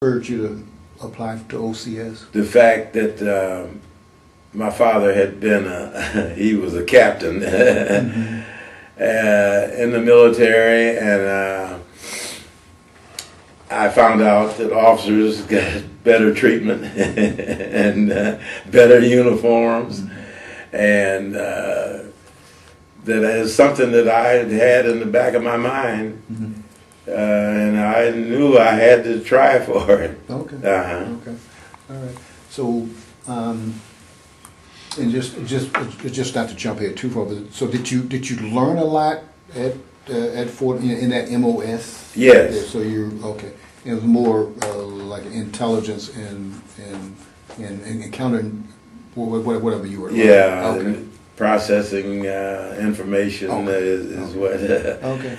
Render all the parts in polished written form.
Urged you to apply to OCS? The fact that my father had been he was a captain in the military, and I found out that officers got better treatment and better uniforms, and that is something that I had in the back of my mind. And I knew I had to try for it. Okay. Uh-huh. Okay. All right. So, and just not to jump ahead too far, but so did you learn a lot at Fort in that MOS? Yes. Yeah, so you okay. It was more like intelligence and encountering whatever you were. Yeah. Okay. Processing information is what. Okay.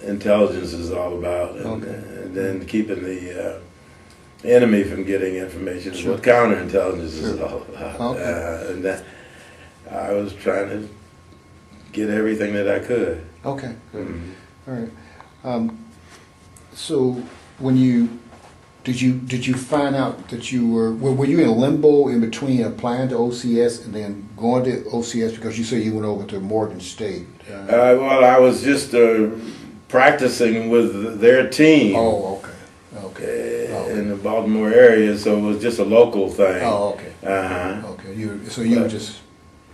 Intelligence is all about, and then keeping the enemy from getting information is what counterintelligence is all about. Okay. And that I was trying to get everything that I could. Okay. Good. All right. So when did you find out that you were you in limbo in between applying to OCS and then going to OCS because you said you went over to Morgan State? Well, I was just practicing with their team. Oh, okay. Okay. In the Baltimore area, so it was just a local thing. Oh, okay. Okay. You were just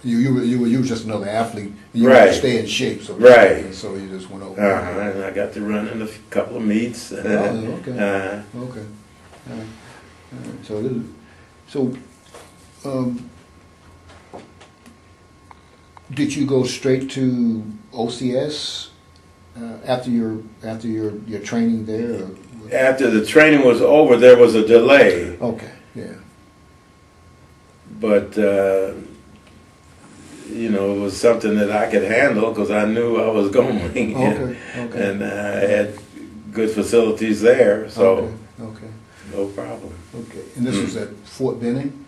you were just another athlete. You right. had to stay in shape. So right. So you just went over. And I got to run in a couple of meets. Oh, okay. Okay. All right. So did you go straight to OCS after your training there? Or? After the training was over, there was a delay. Okay. Yeah. But it was something that I could handle because I knew I was going. Okay. Okay. And I had good facilities there, so okay. No problem. Okay. And this was at Fort Benning?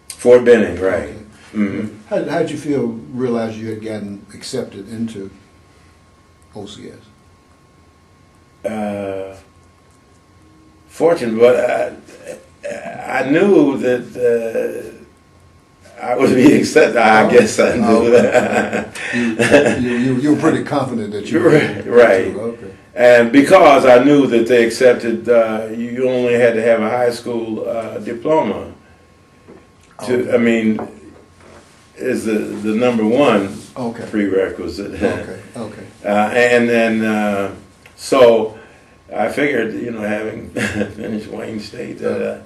Fort Benning, right. Okay. Mm-hmm. How did you feel, realize you had gotten accepted into OCS? Fortunate, but I knew that I would be accepted. I guess I knew that. You were pretty confident that you were. Right. Okay. And because I knew that they accepted, you only had to have a high school diploma. I mean, is the number one prerequisite. Okay. And then, so I figured, having finished Wayne State, that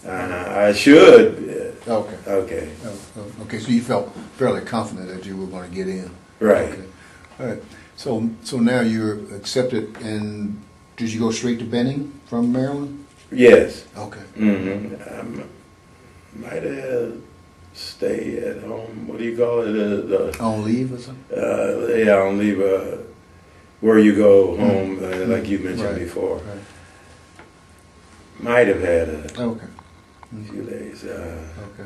I should. Okay. Okay. So you felt fairly confident that you were going to get in. Right. Okay. All right. So now you're accepted, and did you go straight to Benning from Maryland? Yes. Okay. Mm-hmm. Might have stay at home. What do you call it? On leave or something? Yeah, on leave. Where you go home, like you mentioned before. Right. Might have had a few days. Okay.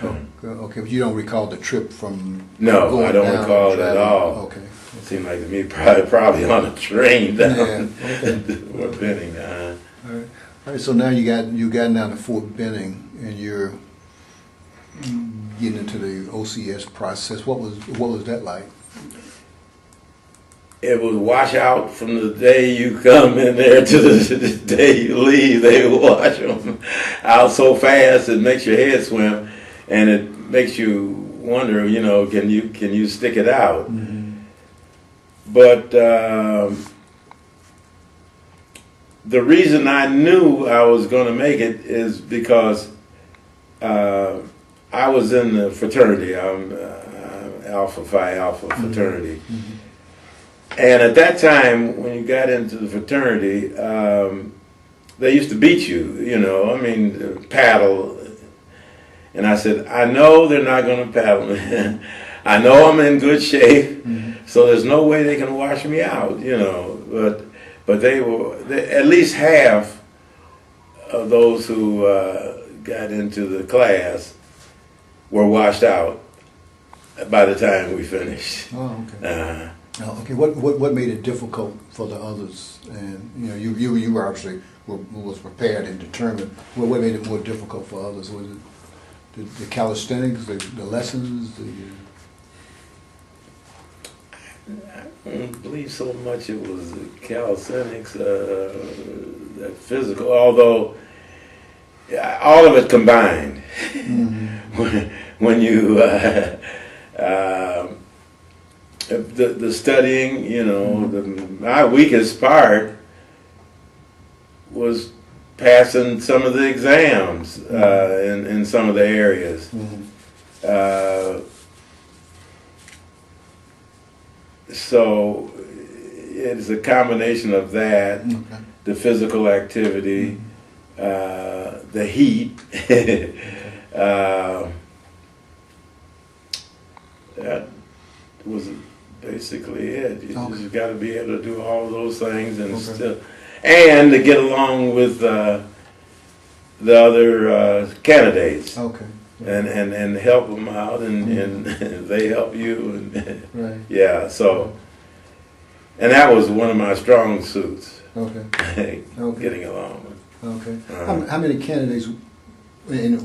I don't know. Okay, but you don't recall the trip from? No, I don't recall it at all. Okay. Seemed like to me probably on a train down to Fort Benning. All right. So now you got down to Fort Benning, and you're getting into the OCS process. What was that like? It was wash out from the day you come in there to the day you leave. They wash them out so fast it makes your head swim, and it makes you wonder, can you stick it out? Mm-hmm. But the reason I knew I was going to make it is because I was in the fraternity. I'm Alpha Phi Alpha fraternity. Mm-hmm. And at that time, when you got into the fraternity, they used to beat you, paddle. And I said, I know they're not going to paddle me. I know I'm in good shape, so there's no way they can wash me out, But they at least half of those who got into the class were washed out by the time we finished. Oh, okay. Okay. What made it difficult for the others? And you were obviously was prepared and determined. What made it more difficult for others? Was it the calisthenics, the lessons? I don't believe so much it was the calisthenics, that physical, although all of it combined. Mm-hmm. when you the studying, you know, my weakest part was passing some of the exams in some of the areas. Mm-hmm. So it's a combination of that, Okay. the physical activity, the heat. That was basically it. You just got to be able to do all those things and to get along with the other candidates. Okay. And help them out, and they help you, and Right. yeah. So, and that was one of my strong suits. Okay. Okay. Getting along with. Okay. How many candidates were in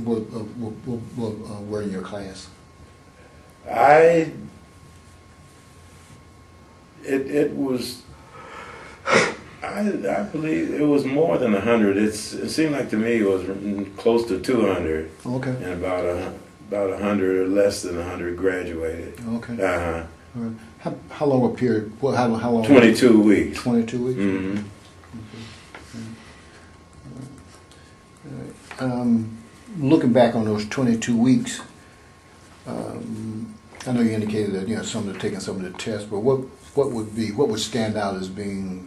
your class? It was. I believe it was more than 100. It seemed like to me it was close to 200. Okay. And about 100 or less than 100 graduated. Okay. All right. How long a period? Well, how long? 22 weeks. 22 weeks. Mm-hmm. Okay. All right. Looking back on those 22 weeks, I know you indicated that some of taking some of the tests, but what would stand out as being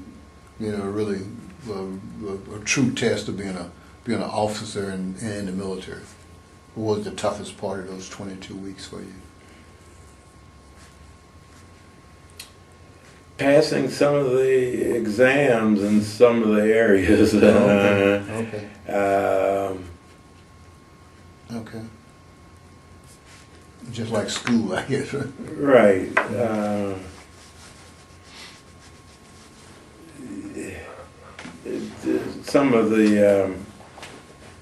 really a true test of being an officer in the military? What was the toughest part of those 22 weeks for you? Passing some of the exams in some of the areas. Okay. Okay. Just like school, I guess. Right. Some of the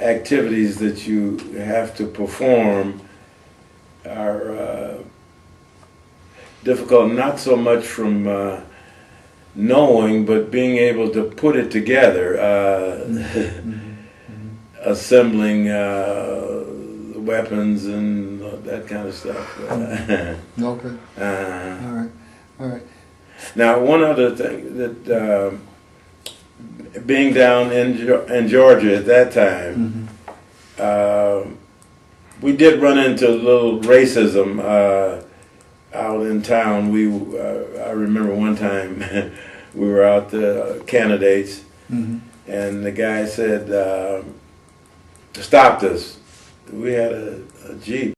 activities that you have to perform are difficult, not so much from knowing, but being able to put it together, assembling weapons and that kind of stuff. Okay. All right. All right. Now, one other thing that being down in Georgia at that time, we did run into a little racism out in town. I remember one time we were out the candidates, and the guy said, stopped us. We had a Jeep.